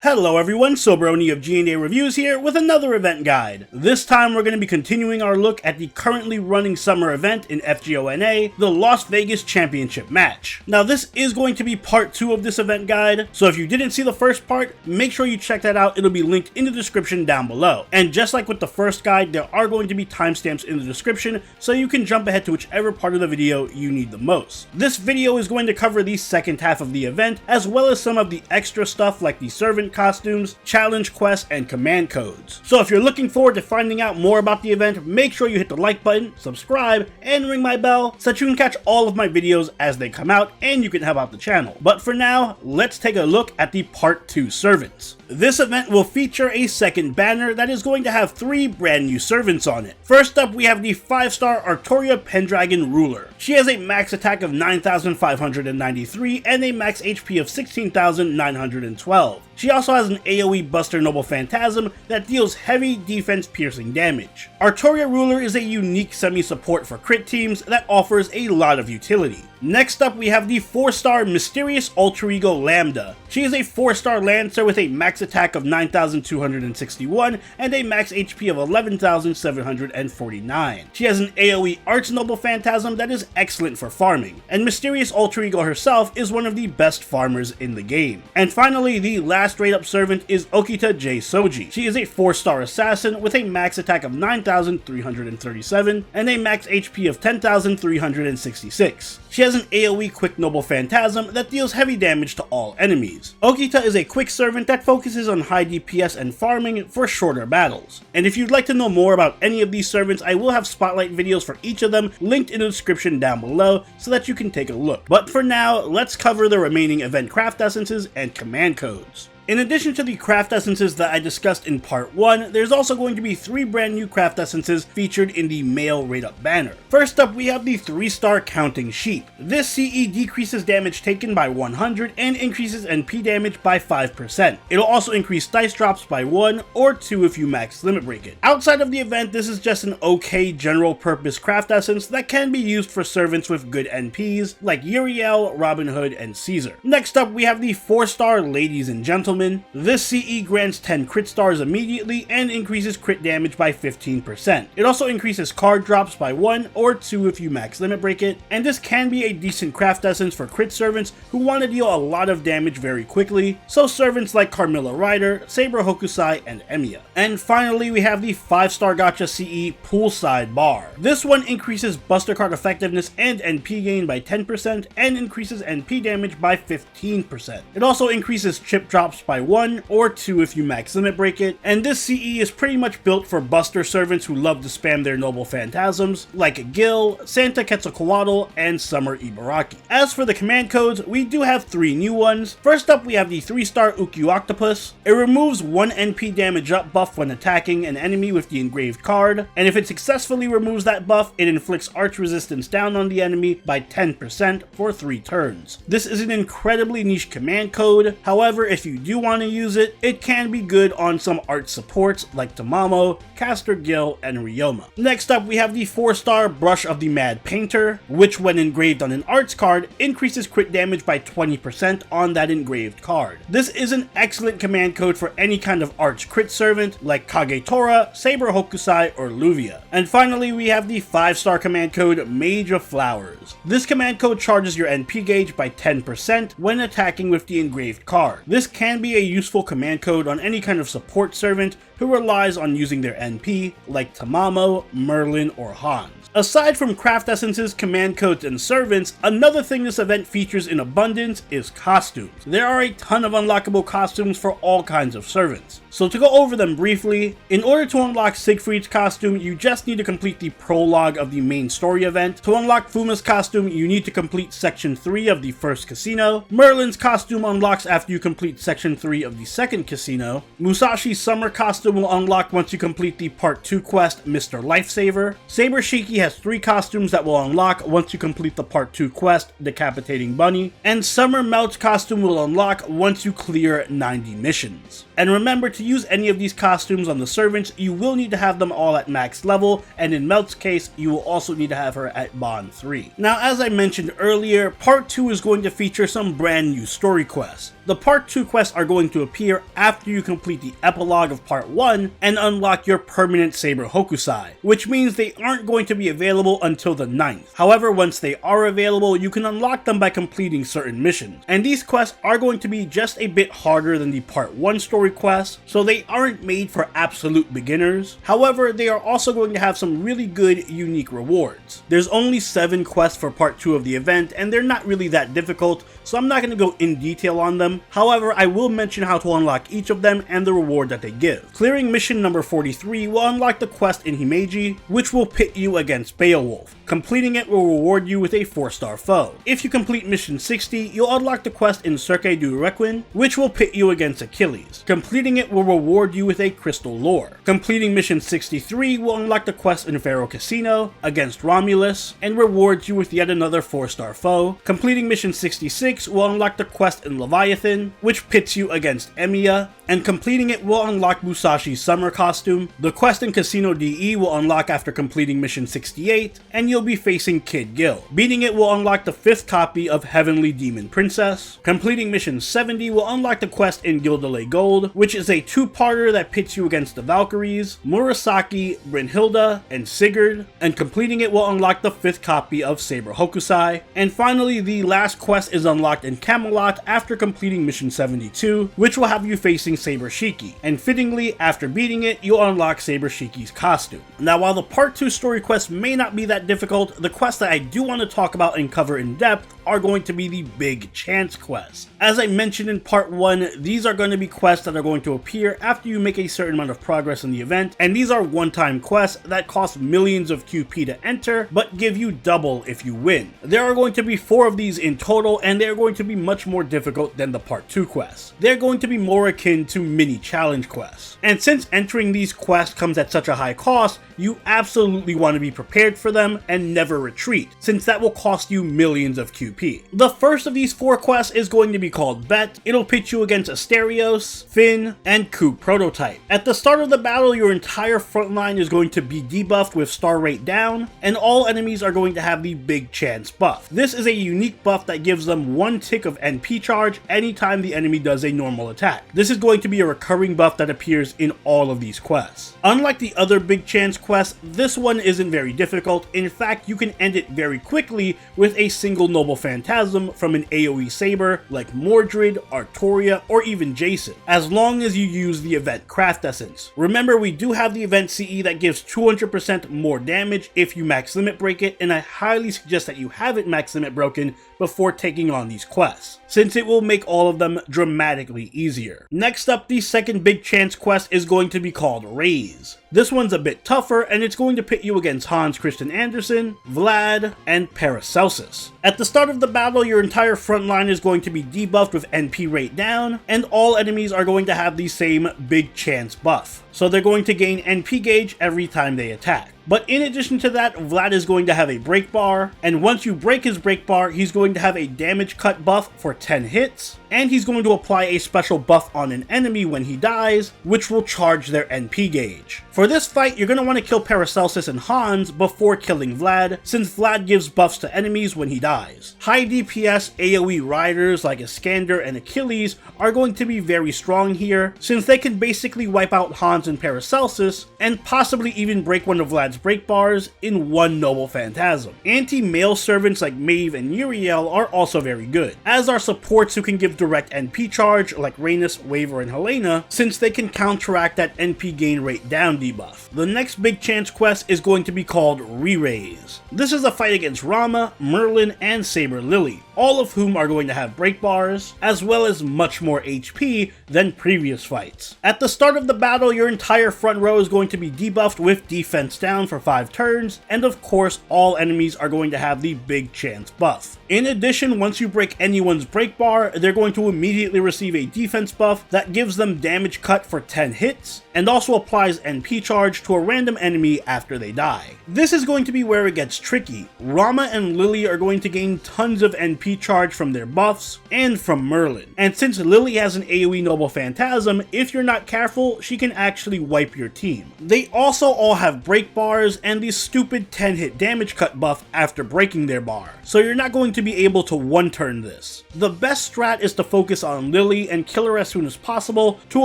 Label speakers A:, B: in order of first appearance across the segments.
A: Hello everyone, Soberoni of G&A Reviews here with another event guide. This time we're going to be continuing our look at the currently running summer event in FGO, the Las Vegas Championship match. Now this is going to be part 2 of this event guide, so if you didn't see the first part, make sure you check that out. It'll be linked in the description down below. And just like with the first guide, there are going to be timestamps in the description, so you can jump ahead to whichever part of the video you need the most. This video is going to cover the second half of the event, as well as some of the extra stuff like the servant costumes, challenge quests, and command codes. So if you're looking forward to finding out more about the event, make sure you hit the like button, subscribe, and ring my bell so that you can catch all of my videos as they come out and you can help out the channel. But for now, let's take a look at the Part 2 servants. This event will feature a second banner that is going to have 3 brand new servants on it. First up, we have the 5-star Artoria Pendragon Ruler. She has a max attack of 9,593 and a max HP of 16,912. She also has an AoE Buster Noble Phantasm that deals heavy defense piercing damage. Artoria Ruler is a unique semi-support for crit teams that offers a lot of utility. Next up, we have the 4-star Mysterious Alter Ego Lambda. She is a 4-star Lancer with a max attack of 9,261 and a max HP of 11,749. She has an AoE Arch Noble Phantasm that is excellent for farming, and Mysterious Alter Ego herself is one of the best farmers in the game. And finally, the last straight up servant is Okita J. Soji. She is a 4-star assassin with a max attack of 9,337 and a max HP of 10,366. She has an AoE Quick Noble Phantasm that deals heavy damage to all enemies. Okita is a quick servant that focuses on high DPS and farming for shorter battles. And if you'd like to know more about any of these servants, I will have spotlight videos for each of them linked in the description down below so that you can take a look. But for now, let's cover the remaining event craft essences and command codes. In addition to the craft essences that I discussed in part 1, there's also going to be 3 brand new craft essences featured in the male rate-up banner. First up, we have the 3-star Counting Sheep. This CE decreases damage taken by 100 and increases NP damage by 5%. It'll also increase dice drops by 1 or 2 if you max limit break it. Outside of the event, this is just an okay general purpose craft essence that can be used for servants with good NPs like Uriel, Robin Hood, and Caesar. Next up, we have the 4-star Ladies and Gentlemen. This CE grants 10 crit stars immediately and increases crit damage by 15%. It also increases card drops by 1 or 2 if you max limit break it, and this can be a decent craft essence for crit servants who want to deal a lot of damage very quickly, so servants like Carmilla Ryder, Saber Hokusai, and Emiya. And finally, we have the 5-star Gacha CE Poolside Bar. This one increases Buster Card effectiveness and NP gain by 10% and increases NP damage by 15%. It also increases chip drops by 1 or 2 if you max limit break it, and this CE is pretty much built for Buster servants who love to spam their Noble Phantasms like Gil, Santa Quetzalcoatl, and Summer Ibaraki. As for the command codes, we do have 3 new ones. First up, we have the 3-star Ukyu Octopus. It removes 1 NP damage up buff when attacking an enemy with the engraved card, and if it successfully removes that buff, it inflicts arch resistance down on the enemy by 10% for 3 turns. This is an incredibly niche command code. However, if you do want to use it, it can be good on some art supports like Tamamo, Caster Gil, and Ryoma. Next up, we have the 4-star Brush of the Mad Painter, which when engraved on an arts card, increases crit damage by 20% on that engraved card. This is an excellent command code for any kind of arch crit servant like Kagetora, Saber Hokusai, or Luvia. And finally, we have the 5-star command code Mage of Flowers. This command code charges your NP gauge by 10% when attacking with the engraved card. This can be a useful command code on any kind of support servant who relies on using their NP, like Tamamo, Merlin, or Hans. Aside from craft essences, command codes, and servants, another thing this event features in abundance is costumes. There are a ton of unlockable costumes for all kinds of servants. So to go over them briefly, in order to unlock Siegfried's costume, you just need to complete the prologue of the main story event. To unlock Fuma's costume, you need to complete section 3 of the first casino. Merlin's costume unlocks after you complete section 3 of the second casino. Musashi's summer costume will unlock once you complete the part 2 quest, Mr. Lifesaver. Saber Shiki has 3 costumes that will unlock once you complete the part 2 quest, Decapitating Bunny. And Summer Melt's costume will unlock once you clear 90 missions. And remember, to use any of these costumes on the servants, you will need to have them all at max level, and in Melt's case, you will also need to have her at Bond 3. Now, as I mentioned earlier, Part 2 is going to feature some brand new story quests. The Part 2 quest are going to appear after you complete the epilogue of part 1 and unlock your permanent Saber Hokusai, which means they aren't going to be available until the 9th. However, once they are available, you can unlock them by completing certain missions, and these quests are going to be just a bit harder than the part 1 story quests, so they aren't made for absolute beginners. However, they are also going to have some really good unique rewards. There's only 7 quests for part 2 of the event, and they're not really that difficult, so I'm not going to go in detail on them. However, I will mention how to unlock each of them and the reward that they give. Clearing mission number 43 will unlock the quest in Himeji, which will pit you against Beowulf. Completing it will reward you with a 4-star foe. If you complete mission 60, you'll unlock the quest in Cirque du Requin, which will pit you against Achilles. Completing it will reward you with a crystal lore. Completing mission 63 will unlock the quest in Pharaoh Casino against Romulus and rewards you with yet another 4-star foe. Completing mission 66 will unlock the quest in Leviathan, which pits you against Emiya, and completing it will unlock Musashi's summer costume. The quest in Casino DE will unlock after completing mission 68, and you'll be facing Kid Gil. Beating it will unlock the 5th copy of Heavenly Demon Princess. Completing mission 70 will unlock the quest in Gildalay Gold, which is a 2-parter that pits you against the Valkyries, Murasaki, Brynhilda, and Sigurd, and completing it will unlock the 5th copy of Saber Hokusai. And finally, the last quest is unlocked in Camelot after completing mission 72, which will have you facing Saber Shiki, and fittingly, after beating it, you'll unlock Saber Shiki's costume. Now, while the part 2 story quests may not be that difficult, the quests that I do want to talk about and cover in depth are going to be the big chance quests. As I mentioned in part 1, these are going to be quests that are going to appear after you make a certain amount of progress in the event, and these are one-time quests that cost millions of QP to enter, but give you double if you win. There are going to be 4 of these in total, and they're going to be much more difficult than the part 2 quests. They're going to be more akin to mini challenge quests. And since entering these quests comes at such a high cost, you absolutely want to be prepared for them and never retreat, since that will cost you millions of QP. The first of these 4 quests is going to be called Bet. It'll pit you against Asterios, Finn, and Coop Prototype. At the start of the battle, your entire front line is going to be debuffed with star rate down, and all enemies are going to have the Big Chance buff. This is a unique buff that gives them 1 tick of NP charge anytime the enemy does a normal attack. This is going to be a recurring buff that appears in all of these quests. Unlike the other Big Chance quests, this one isn't very difficult. In fact, you can end it very quickly with a single Noble Phantasm from an AoE Saber like Mordred, Artoria, or even Jason, as long as you use the event Craft Essence. Remember, we do have the event CE that gives 200% more damage if you max limit break it, and I highly suggest that you have it max limit broken before taking on these quests, since it will make all of them dramatically easier. Next up, the second Big Chance quest is going to be called Raise. This one's a bit tougher, and it's going to pit you against Hans Christian Andersen, Vlad, and Paracelsus. At the start of the battle, your entire front line is going to be debuffed with NP rate down, and all enemies are going to have the same Big Chance buff, so they're going to gain NP gauge every time they attack. But in addition to that, Vlad is going to have a break bar, and once you break his break bar, he's going to have a damage cut buff for 10 hits, and he's going to apply a special buff on an enemy when he dies, which will charge their NP gauge. For this fight, you're going to want to kill Paracelsus and Hans before killing Vlad, since Vlad gives buffs to enemies when he dies. High DPS AoE riders like Iskander and Achilles are going to be very strong here, since they can basically wipe out Hans and Paracelsus, and possibly even break one of Vlad's break bars in one Noble Phantasm. Anti-male servants like Maeve and Uriel are also very good, as are supports who can give direct NP charge like Rhaenys, Waver, and Helena, since they can counteract that NP gain rate down debuff. The next Big Chance quest is going to be called Re-Raise. This is a fight against Rama, Merlin, and Saber Lily, all of whom are going to have break bars, as well as much more HP than previous fights. At the start of the battle, your entire front row is going to be debuffed with defense down for 5 turns, and of course, all enemies are going to have the Big Chance buff. In addition, once you break anyone's break bar, they're going to immediately receive a defense buff that gives them damage cut for 10 hits, and also applies NP NP charge to a random enemy after they die. This is going to be where it gets tricky. Rama and Lily are going to gain tons of NP charge from their buffs and from Merlin. And since Lily has an AoE Noble Phantasm, if you're not careful, she can actually wipe your team. They also all have break bars and the stupid 10-hit damage cut buff after breaking their bar, so you're not going to be able to one-turn this. The best strat is to focus on Lily and kill her as soon as possible to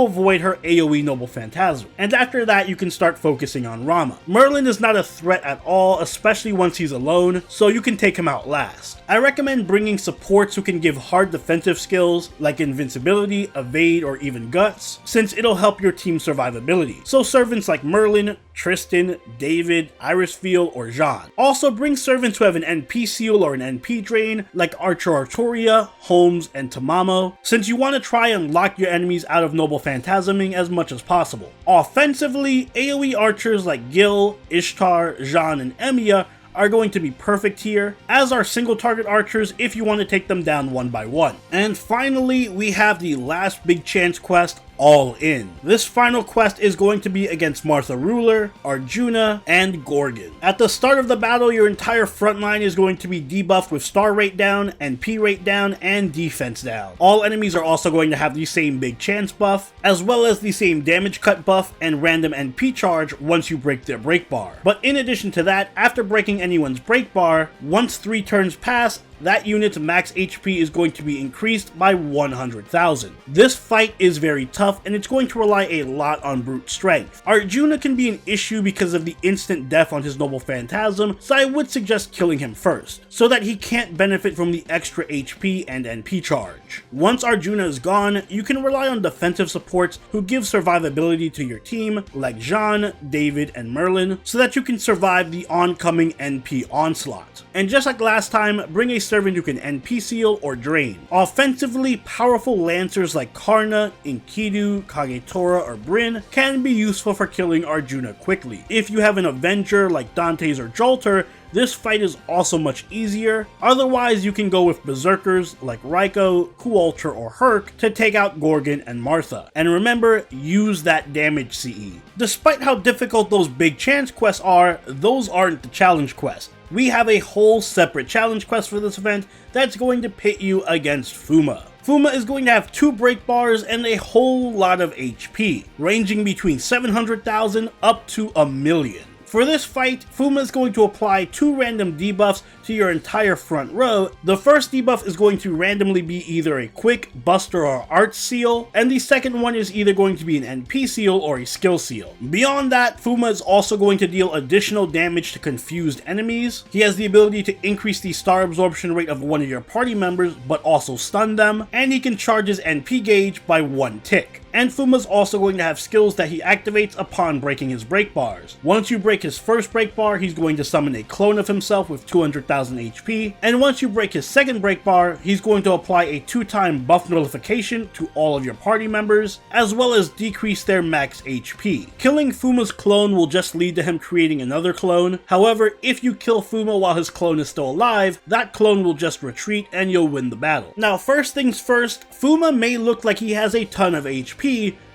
A: avoid her AoE Noble Phantasm, and after that you can start focusing on Rama. Merlin is not a threat at all, especially once he's alone, so you can take him out last. I recommend bringing supports who can give hard defensive skills like invincibility, evade, or even guts, since it'll help your team's survivability. So servants like Merlin, Tristan, David, Irisfiel, or Jean. Also bring servants who have an NP seal or an NP drain like Archer Arturia, Holmes, and Tamamo, since you want to try and lock your enemies out of Noble Phantasming as much as possible. Offensively, AoE archers like Gil, Ishtar, Jean, and Emiya are going to be perfect here, as are single target archers if you want to take them down one by one. And finally, we have the last big chance quest, All In. This final quest is going to be against Martha Ruler, Arjuna, and Gorgon. At the start of the battle, your entire front line is going to be debuffed with star rate down, NP rate down, and defense down. All enemies are also going to have the same big chance buff, as well as the same damage cut buff and random NP charge once you break their break bar. But in addition to that, after breaking anyone's break bar, once 3 turns pass, that unit's max HP is going to be increased by 100,000. This fight is very tough and it's going to rely a lot on brute strength. Arjuna can be an issue because of the instant death on his Noble Phantasm, so I would suggest killing him first, so that he can't benefit from the extra HP and NP charge. Once Arjuna is gone, you can rely on defensive supports who give survivability to your team, like Jean, David, and Merlin, so that you can survive the oncoming NP onslaught. And just like last time, bring a servant who can NP seal or drain. Offensively, powerful lancers like Karna, Enkidu, Kagetora, or Bryn can be useful for killing Arjuna quickly. If you have an Avenger like Dante's or Jolter, this fight is also much easier. Otherwise, you can go with Berserkers like Raiko, Kuultra, or Herc to take out Gorgon and Martha. And remember, use that damage CE. Despite how difficult those big chance quests are, those aren't the challenge quest. We have a whole separate challenge quest for this event that's going to pit you against Fuma. Fuma is going to have 2 break bars and a whole lot of HP, ranging between 700,000 up to 1,000,000. For this fight, Fuma is going to apply 2 random debuffs to your entire front row. The first debuff is going to randomly be either a quick, buster, or art seal, and the second one is either going to be an NP seal or a skill seal. Beyond that, Fuma is also going to deal additional damage to confused enemies. He has the ability to increase the star absorption rate of one of your party members, but also stun them, and he can charge his NP gauge by 1 tick. And Fuma's also going to have skills that he activates upon breaking his break bars. Once you break his first break bar, he's going to summon a clone of himself with 200,000 HP, and once you break his second break bar, he's going to apply a 2-time buff notification to all of your party members, as well as decrease their max HP. Killing Fuma's clone will just lead to him creating another clone. However, if you kill Fuma while his clone is still alive, that clone will just retreat and you'll win the battle. Now, first things first, Fuma may look like he has a ton of HP,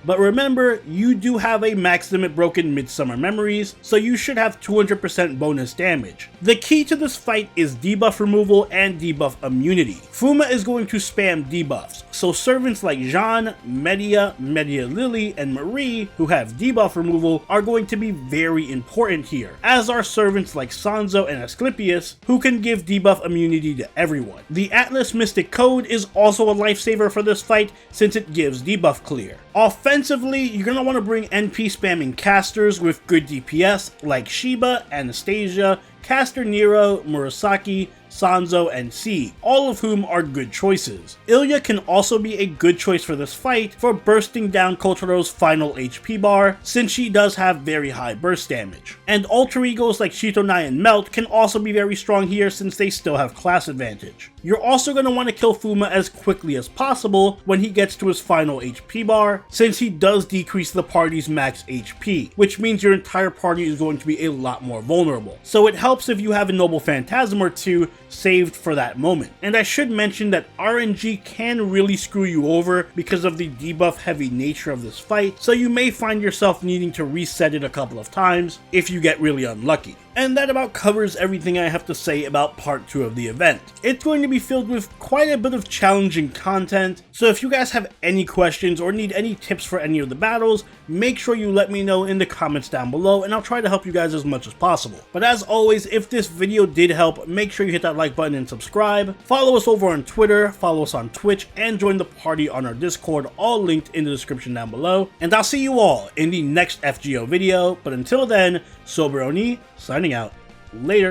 A: but remember, you do have a max limit broken Midsummer Memories, so you should have 200% bonus damage. The key to this fight is debuff removal and debuff immunity. Fuma is going to spam debuffs, so servants like Jean, Medea Lily, and Marie, who have debuff removal, are going to be very important here, as are servants like Sanzo and Asclepius, who can give debuff immunity to everyone. The Atlas Mystic Code is also a lifesaver for this fight, since it gives debuff clear. Offensively, you're going to want to bring NP spamming casters with good DPS like Shiba, Anastasia, Caster Nero, Murasaki, Sanzo, and C, all of whom are good choices. Ilya can also be a good choice for this fight for bursting down Kotaro's final HP bar, since she does have very high burst damage. And alter egos like Shitonai and Melt can also be very strong here since they still have class advantage. You're also going to want to kill Fuma as quickly as possible when he gets to his final HP bar, since he does decrease the party's max HP, which means your entire party is going to be a lot more vulnerable. So it helps if you have a Noble Phantasm or 2 saved for that moment. And I should mention that RNG can really screw you over because of the debuff heavy nature of this fight, so you may find yourself needing to reset it a couple of times if you get really unlucky. And that about covers everything I have to say about part 2 of the event. It's going to be filled with quite a bit of challenging content, so if you guys have any questions or need any tips for any of the battles, make sure you let me know in the comments down below and I'll try to help you guys as much as possible. But as always, if this video did help, make sure you hit that like button and subscribe. Follow us over on Twitter, follow us on Twitch, and join the party on our Discord, all linked in the description down below. And I'll see you all in the next FGO video, but until then, Soberoni, signing out. Later.